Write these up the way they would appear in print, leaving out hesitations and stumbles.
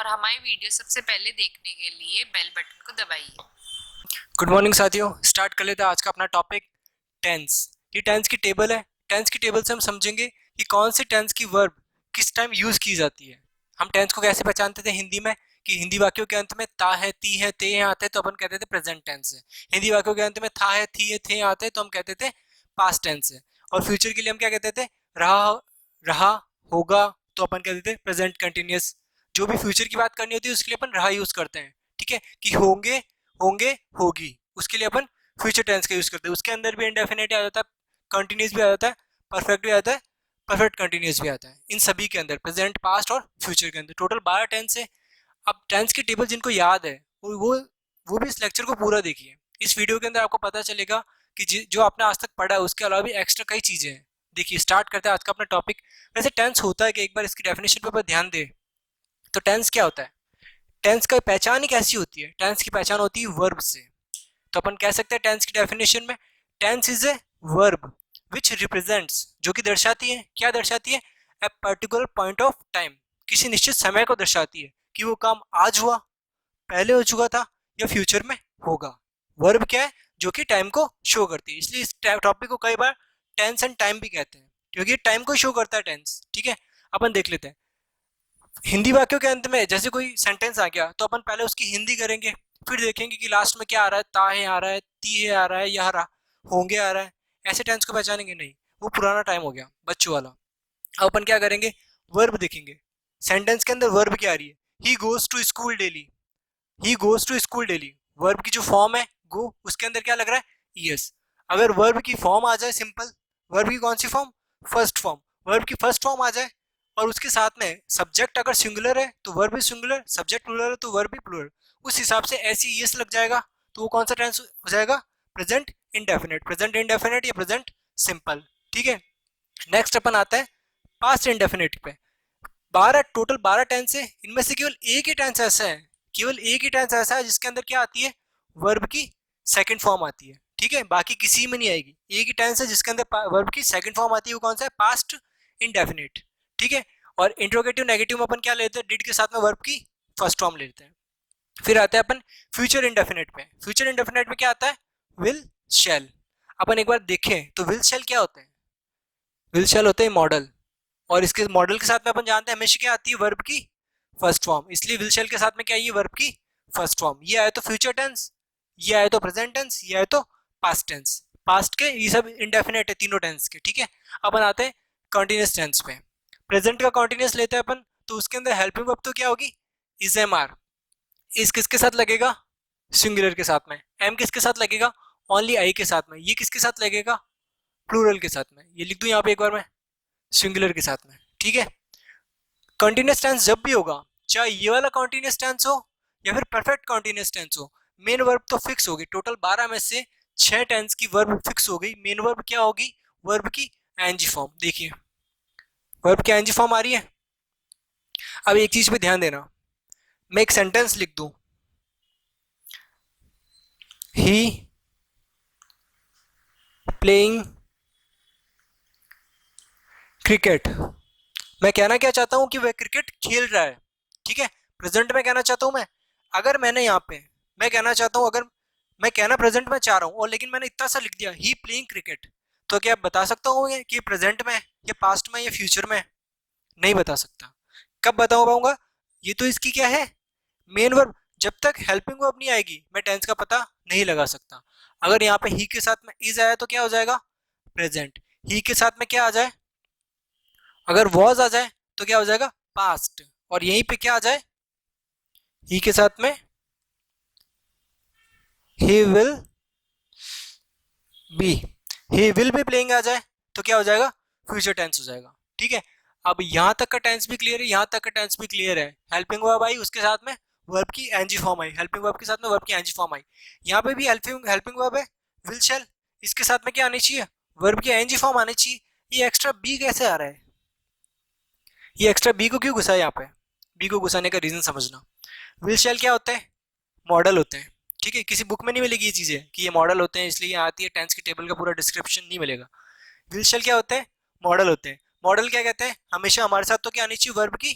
और हमारी वीडियो सबसे पहले देखने के लिए बेल बटन को दबाइए। गुड मॉर्निंग साथियों। स्टार्ट कर लेते हैं आज का अपना टॉपिक टेंस। ये टेंस की टेबल है। टेंस की टेबल से हम समझेंगे कि कौन से टेंस की वर्ब किस टाइम यूज की जाती है। हम टेंस को कैसे पहचानते थे हिंदी में कि हिंदी वाक्यों के अंत में ता है, ती है, ते हैं आते हैं तो अपन कहते थे प्रेजेंट टेंस है। हिंदी वाक्यों के अंत में था है, थी है, थे आते हैं तो हम कहते थे पास्ट टेंस है। और फ्यूचर के लिए हम क्या कहते थे? रहा, रहा, होगा तो अपन कहते थे प्रेजेंट कंटिन्यूअस। जो भी फ्यूचर की बात करनी होती है उसके लिए अपन रहा यूज करते हैं। ठीक है, कि होंगे, होंगे, होगी, उसके लिए अपन फ्यूचर टेंस का यूज करते हैं। उसके अंदर भी इंडेफिनिट आ जाता है, कंटिन्यूस भी आ जाता है, परफेक्ट भी आता है, परफेक्ट कंटिन्यूस भी आता है। इन सभी के अंदर प्रेजेंट, पास्ट और फ्यूचर के अंदर टोटल 12 टेंस है। अब टेंस की टेबल जिनको याद है वो भी इस लेक्चर को पूरा देखिए। इस वीडियो के अंदर आपको पता चलेगा कि जो आपने आज तक पढ़ा है उसके अलावा भी एक्स्ट्रा कई चीजें हैं। देखिए स्टार्ट करते हैं आज का अपना टॉपिक। वैसे टेंस होता है कि एक बार इसकी डेफिनेशन पे ध्यान दे तो टेंस क्या होता है? टेंस का पहचान ही कैसी होती है? टेंस की पहचान होती है वर्ब से। तो अपन कह सकते हैं टेंस की डेफिनेशन में tense is a verb which represents, जो कि दर्शाती है, क्या दर्शाती है? A particular point of time, किसी निश्चित समय को दर्शाती है कि वो काम आज हुआ, पहले हो चुका था या फ्यूचर में होगा। वर्ब क्या है? जो कि टाइम को शो करती है। इसलिए इस टॉपिक को कई बार टेंस एंड टाइम भी कहते हैं क्योंकि टाइम को शो करता है टेंस। ठीक है, अपन देख लेते हैं। हिंदी वाक्यों के अंत में जैसे कोई सेंटेंस आ गया तो अपन पहले उसकी हिंदी करेंगे, फिर देखेंगे कि लास्ट में क्या आ रहा है, ता है आ रहा है, ती है आ रहा है, या रहा, होंगे आ रहा है। ऐसे टेंस को पहचानेंगे नहीं, वो पुराना टाइम हो गया, बच्चों वाला। अब अपन क्या करेंगे? वर्ब देखेंगे। सेंटेंस के अंदर वर्ब क्या आ रही है? He goes to school daily. He goes to school daily, verb की जो फॉर्म है गो, उसके अंदर क्या लग रहा है? यस। अगर वर्ब की फॉर्म आ जाए सिंपल, वर्ब की कौन सी फॉर्म? First form. वर्ब की फर्स्ट फॉर्म आ जाए और उसके साथ में सब्जेक्ट अगर सिंगुलर है तो वर्ब भी सिंगुलर, सब्जेक्ट प्लूरल है तो वर्ब भी प्लूरल, उस हिसाब से ऐसी यस लग जाएगा तो वो कौन सा टेंस हो जाएगा? प्रेजेंट इंडेफिनेट, प्रेजेंट इंडेफिनेट या प्रेजेंट सिंपल। ठीक है, नेक्स्ट अपन आता है पास्ट इंडेफिनेट पे। 12, टोटल 12 टेंस है, इनमें से केवल एक ही टेंस ऐसा है, केवल एक ही टेंस ऐसा है जिसके अंदर क्या आती है? वर्ब की सेकंड फॉर्म आती है। ठीक है, बाकी किसी में नहीं आएगी। एक ही टेंस है जिसके अंदर वर्ब की सेकंड फॉर्म आती है, वो कौन सा है? Past indefinite. ठीक है, और इंट्रोगेटिव नेगेटिव में अपन क्या लेते हैं? डिड के साथ में वर्ब की फर्स्ट फॉर्म लेते हैं। फिर आते हैं अपन फ्यूचर इंडेफिनिट पे। फ्यूचर इंडेफिनिट में क्या आता है? विल, शैल। अपन एक बार देखें तो विल शैल क्या होते हैं? विल शैल होते हैं मॉडल, और इसके मॉडल के साथ में अपन जानते हैं हमेशा क्या आती है? वर्ब की फर्स्ट फॉर्म। इसलिए विल शेल के साथ में क्या है? ये वर्ब की फर्स्ट फॉर्म। ये आए तो फ्यूचर टेंस, ये आए तो प्रेजेंट टेंस, ये आए तो पास्ट टेंस। पास्ट के ये सब इंडेफिनेट है तीनों टेंस के। ठीक है, अपन आते हैं कंटिन्यूअस टेंस पे। प्रेजेंट का कंटिन्यूअस लेते हैं अपन तो उसके अंदर हेल्पिंग वर्ब तो क्या होगी? Is am are. इस किसके साथ लगेगा? सिंगुलर के साथ में। एम किसके साथ लगेगा? ओनली आई के साथ में। ये किसके साथ लगेगा? प्लूरल के साथ में। ये लिख दूं यहाँ पे एक बार मैं, सिंगुलर के साथ में। ठीक है, कंटिन्यूअस टेंस जब भी होगा, चाहे ये वाला कंटिन्यूअस टेंस हो या फिर परफेक्ट कंटिन्यूअस टेंस हो, मेन वर्ब तो फिक्स होगी। टोटल 12 में से 6 टेंस की वर्ब फिक्स हो गई। मेन वर्ब क्या होगी? वर्ब की एनजी फॉर्म। देखिए वर्ब की एनजी फॉर्म आ रही है। अब एक चीज पे ध्यान देना, मैं एक सेंटेंस लिख दूं, ही प्लेइंग क्रिकेट। मैं कहना क्या चाहता हूं कि वह क्रिकेट खेल रहा है। ठीक है, प्रेजेंट में कहना चाहता हूं मैं। अगर मैंने यहाँ पे, मैं कहना चाहता हूं, अगर मैं कहना प्रेजेंट में चाह रहा हूं और लेकिन मैंने इतना सा लिख दिया ही प्लेइंग क्रिकेट, तो क्या बता सकता हूँ कि प्रेजेंट में या पास्ट में या फ्यूचर में? नहीं बता सकता। कब बता पाऊंगा? ये तो इसकी क्या है? Main verb. जब तक हेल्पिंग वर्ब नहीं आएगी मैं टेंस का पता नहीं लगा सकता। अगर यहाँ पे ही के साथ में इज आया तो क्या हो जाएगा? प्रेजेंट। ही के साथ में क्या आ जाए? अगर वॉज आ जाए तो क्या हो जाएगा? पास्ट। और यहीं पे क्या आ जाए? ही के साथ में he will be, he will be playing आ जाए तो क्या हो जाएगा? फ्यूचर टेंस हो जाएगा। ठीक है, अब यहां तक का टेंस भी क्लियर है, यहां तक का टेंस भी क्लियर है। हेल्पिंग वर्ब आई, उसके साथ में वर्ब की NG form I, helping verb के साथ में वर्ब की एनजी फॉर्म आई। यहाँ पे भी हेल्पिंग हेल्पिंग वर्ब है, विल शैल। इसके साथ में क्या आनी चाहिए? वर्ब की एनजी फॉर्म आनी चाहिए। ये एक्स्ट्रा बी कैसे आ रहा है? ये एक्स्ट्रा बी को क्यों घुसा है यहाँ पे? बी को घुसाने का रीजन समझना। विल शैल क्या होता है? मॉडल होते हैं। ठीक है, किसी बुक में नहीं मिलेगी ये चीजें कि ये मॉडल होते हैं, इसलिए यहाँ आती है। टेंस की टेबल का पूरा डिस्क्रिप्शन नहीं मिलेगा। व्हील शेल क्या होते हैं? मॉडल होते हैं। मॉडल क्या कहते हैं? हमेशा हमारे साथ तो क्या आनी चाहिए? वर्ब की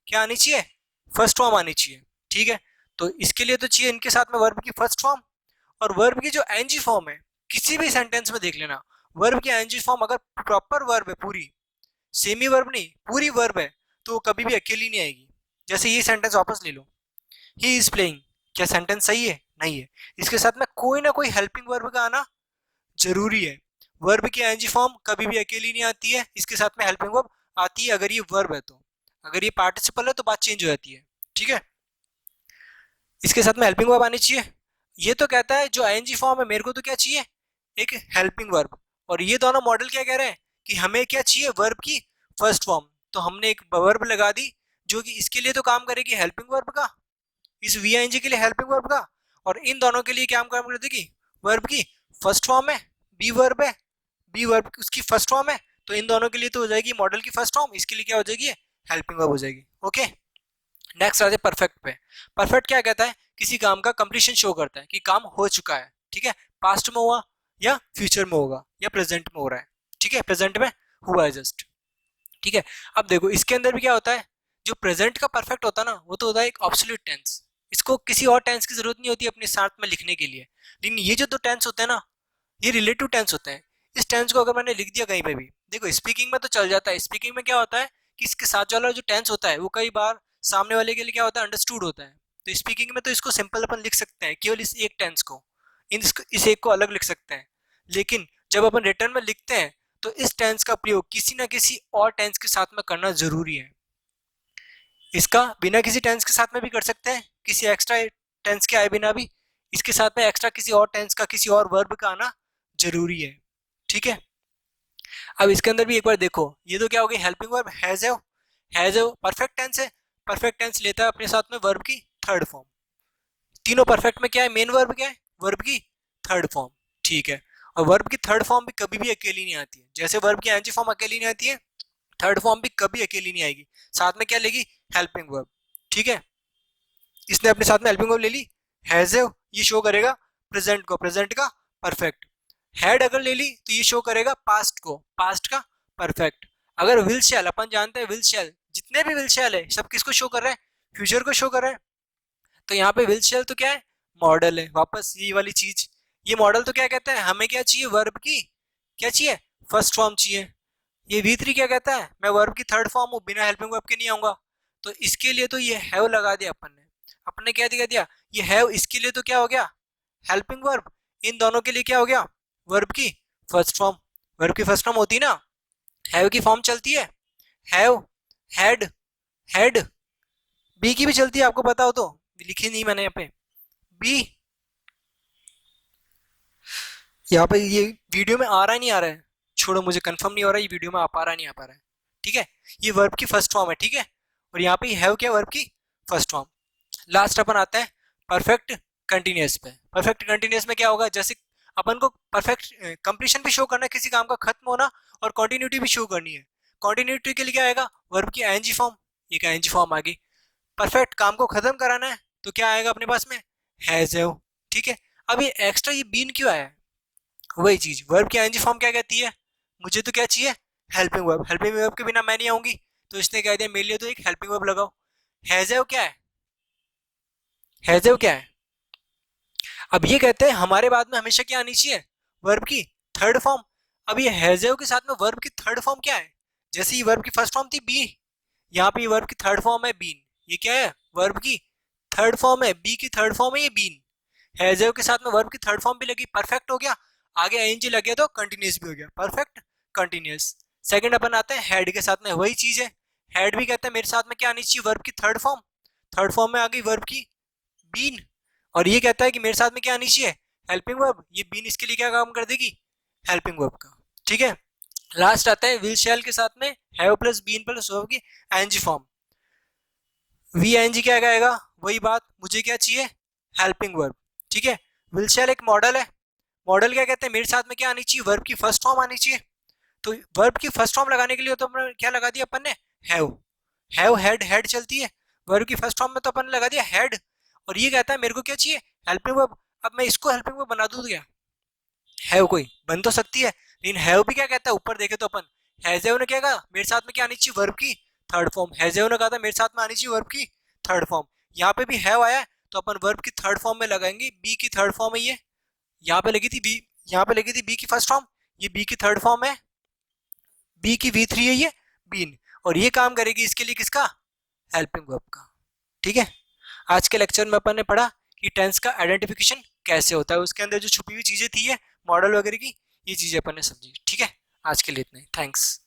क्या आनी चाहिए? फर्स्ट फॉर्म आनी चाहिए, ठीक है। तो इसके लिए तो चाहिए इनके साथ में वर्ब की फर्स्ट फॉर्म, और वर्ब की जो एनजी फॉर्म है, किसी भी सेंटेंस में देख लेना, वर्ब की एनजी फॉर्म अगर प्रॉपर वर्ब है, पूरी सेमी वर्ब नहीं, पूरी वर्ब है, तो वो कभी भी अकेली नहीं आएगी। जैसे ये सेंटेंस वापस ले लो, ही इज प्लेइंग, क्या सेंटेंस सही है? नहीं है। इसके साथ में कोई ना कोई हेल्पिंग वर्ब का आना जरूरी है। वर्ब की एनजी फॉर्म कभी भी अकेली नहीं आती है, इसके साथ में हेल्पिंग वर्ब आती है अगर ये वर्ब है तो। अगर ये पार्टिसिपल है तो बात चेंज हो जाती है, ठीक है। इसके साथ में हेल्पिंग वर्ब आनी चाहिए। ये तो कहता है जो आईएनजी फॉर्म है, मेरे को तो क्या चाहिए, एक हेल्पिंग वर्ब। और ये दोनों मॉडल क्या कह रहे हैं कि हमें क्या चाहिए, वर्ब की फर्स्ट फॉर्म। तो हमने एक वर्ब लगा दी जो कि इसके लिए तो काम करेगी हेल्पिंग वर्ब का, इस वीआईएनजी के लिए हेल्पिंग वर्ब का, और इन दोनों के लिए क्या काम कर देगी, वर्ब की फर्स्ट फॉर्म है, बी वर्ब है, बी वर्ब उसकी फर्स्ट फॉर्म है, तो इन दोनों के लिए तो हो जाएगी मॉडल की फर्स्ट फॉर्म, इसके लिए क्या हो जाएगी, हेल्पिंग वर्ब हो जाएगी। ओके, नेक्स्ट आते हैं परफेक्ट पे। परफेक्ट क्या कहता है, किसी काम का कंप्लीशन शो करता है कि काम हो चुका है, ठीक है, पास्ट में हुआ या फ्यूचर में होगा या प्रेजेंट में हो रहा है, ठीक है, प्रेजेंट में हुआ है जस्ट, ठीक है। अब देखो इसके अंदर भी क्या होता है, जो प्रेजेंट का परफेक्ट होता है ना, वो तो होता है एक ऑब्सोल्यूट टेंस, इसको किसी और टेंस की जरूरत नहीं होती अपने साथ में लिखने के लिए। लेकिन ये जो दो टेंस होते हैं ना, ये रिलेटिव टेंस होते हैं। इस टेंस को अगर मैंने लिख दिया कहीं पे भी, देखो स्पीकिंग में तो चल जाता है, स्पीकिंग में क्या होता है कि इसके साथ वाला जो टेंस होता है वो कई बार सामने वाले के लिए क्या होता है, अंडरस्टूड होता है। तो स्पीकिंग में तो इसको सिंपल अपन लिख सकते हैं केवल इस एक टेंस को, इस एक को अलग लिख सकते हैं। लेकिन जब अपन रिटर्न में लिखते हैं तो इस टेंस का प्रयोग किसी ना किसी और टेंस के साथ में करना जरूरी है। इसका बिना किसी टेंस के साथ में भी कर सकते हैं, किसी एक्स्ट्रा टेंस के आए बिना भी, इसके साथ में एक्स्ट्रा किसी और टेंस का, किसी और वर्ब का आना जरूरी है, ठीक है। अब इसके अंदर भी एक बार देखो, ये तो क्या हो गई, helping verb has have perfect tense है, परफेक्ट टेंस लेता है अपने साथ में वर्ब की थर्ड फॉर्म। तीनों परफेक्ट में क्या है, मेन वर्ब क्या है, वर्ब की थर्ड फॉर्म, ठीक है। और वर्ब की थर्ड फॉर्म भी कभी भी अकेली नहीं आती है, जैसे वर्ब की एनजी फॉर्म अकेली नहीं आती है, थर्ड फॉर्म भी कभी अकेली नहीं आएगी, साथ में क्या लेगी, हेल्पिंग वर्ब, ठीक है। इसने अपने साथ में हेल्पिंग वर्ब ले ली, हैज हैव, ये शो करेगा प्रेजेंट को, प्रेजेंट का परफेक्ट। हैड अगर ले ली तो ये शो करेगा पास्ट को, पास्ट का परफेक्ट। अगर विल शैल, अपन जानते हैं विल शैल, जितने भी विल शैल है सब किसको शो कर रहे हैं, फ्यूचर को शो कर रहे हैं। तो यहाँ पे विल शैल तो क्या है, मॉडल है, वापस ये वाली चीज। ये मॉडल तो क्या कहता है, हमें क्या चाहिए, वर्ब की क्या चाहिए, फर्स्ट फॉर्म चाहिए। ये V3 क्या कहता है, मैं वर्ब की थर्ड फॉर्म हूँ, बिना हेल्पिंग वर्ब के नहीं आऊंगा। तो इसके लिए तो ये हैव लगा दिया अपन ने क्या दिया दिया, ये हैव, इसके लिए तो क्या हो गया, हेल्पिंग वर्ब। इन दोनों के लिए क्या हो गया, वर्ब की फर्स्ट फॉर्म। वर्ब की फर्स्ट फॉर्म होती है ना, हैव की फॉर्म चलती है, हैव, हैड, हैड। बी की भी चलती है, आपको पता हो तो, लिखी नहीं मैंने यहाँ पे बी। यहाँ पे ये वीडियो में आ रहा है नहीं आ रहा है, छोड़ो, मुझे कंफर्म नहीं हो रहा है ये वीडियो में आ पा रहा है नहीं आ पा रहा है, ठीक है। ये वर्ब की फर्स्ट फॉर्म है, ठीक है। और यहाँ पे हैव क्या, वर्ब की फर्स्ट फॉर्म। लास्ट अपन आता है परफेक्ट कंटिन्यूअस पे। परफेक्ट कंटिन्यूअस में क्या होगा, जैसे अपन को परफेक्ट कंप्लीशन भी शो करना है, किसी काम का खत्म होना, और कंटिन्यूटी भी शो करनी है। कंटिन्यूटी के लिए क्या आएगा, वर्ब की आईएनजी फॉर्म, एक आईएनजी फॉर्म आ गई। परफेक्ट काम को खत्म कराना है तो क्या आएगा अपने पास में, हैज हैव, ठीक है। अब ये एक्स्ट्रा ये बीन क्यों आया है, वही चीज, वर्ब की आईएनजी फॉर्म क्या कहती है, मुझे तो क्या चाहिए, हेल्पिंग वर्ब। हेल्पिंग वर्ब के बिना मैं नहीं आऊंगी, तो इसने कह दिया मेरे लिए तो एक हेल्पिंग वर्ब लगाओ। हैज हैव क्या है, हैज हैव क्या है, अब ये कहते हैं हमारे बाद में हमेशा क्या आनी चाहिए, वर्ब की थर्ड फॉर्म। अब ये हैज हैव के साथ में वर्ब की थर्ड फॉर्म क्या है, जैसे ये वर्ब की फर्स्ट फॉर्म थी बी, यहाँ पे वर्ब की थर्ड फॉर्म है बीन। ये क्या है, वर्ब की थर्ड फॉर्म है, बी की थर्ड फॉर्म है ये बीन। हैज हैव के साथ में वर्ब की थर्ड फॉर्म भी लगी, परफेक्ट हो गया, आगे आईएनजी लग गया तो कंटिन्यूअस भी हो गया, परफेक्ट कंटिन्यूअस। सेकंड अपन आते हैं हेड के साथ में, वही चीज है, हेड भी कहते हैं मेरे साथ में क्या आनी चाहिए, वर्ब की थर्ड फॉर्म। थर्ड फॉर्म में आ गई वर्ब की बीन, और ये कहता है कि मेरे साथ में क्या आनी चाहिए, हेल्पिंग वर्ब। ये बीन इसके लिए क्या काम कर देगी, हेल्पिंग वर्ब का, ठीक है। लास्ट आता है विल शैल के साथ में have plus been plus verb की आईएनजी फॉर्म। वी आईएनजी क्या आएगा, वही बात, मुझे क्या चाहिए, हेल्पिंग वर्ब, ठीक है। विल शैल एक मॉडल है, मॉडल क्या कहते हैं, मेरे साथ में क्या आनी चाहिए, वर्ब की फर्स्ट फॉर्म आनी चाहिए। तो वर्ब की फर्स्ट फॉर्म लगाने के लिए तो हमने क्या लगा दिया अपन ने, हैव हैड, हैड चलती है, वर्ब की फर्स्ट फॉर्म में तो अपन ने लगा दिया हैड। और ये कहता है मेरे को क्या चाहिए, हेल्पिंग वर्ब। अब मैं इसको हेल्पिंग वर्ब बना दूं तो क्या, हैव कोई बन तो सकती है, लेकिन हैव भी क्या कहता है, ऊपर देखे तो अपन, हैज हैव ने क्या कहा, मेरे साथ में क्या आनी चाहिए, वर्ब की थर्ड फॉर्म। हैज हैव ने कहा था मेरे साथ में आनी चाहिए वर्ब की थर्ड फॉर्म। यहाँ पे भी हैव आया है तो अपन वर्ब की थर्ड फॉर्म में लगाएंगे, बी की थर्ड फॉर्म है ये, यहाँ पे लगी थी बी, यहाँ पे लगी थी बी की फर्स्ट फॉर्म, ये बी की थर्ड फॉर्म है, बी की V3 है ये, बीन, और ये काम करेगी इसके लिए किसका, हेल्पिंग वर्ब का। ठीक है, आज के लेक्चर में अपन ने पढ़ा कि टेंस का आइडेंटिफिकेशन कैसे होता है, उसके अंदर जो छुपी हुई चीजें थी है मॉडल वगैरह की, ये चीजें अपन ने समझी। ठीक है, आज के लिए इतना ही, थैंक्स।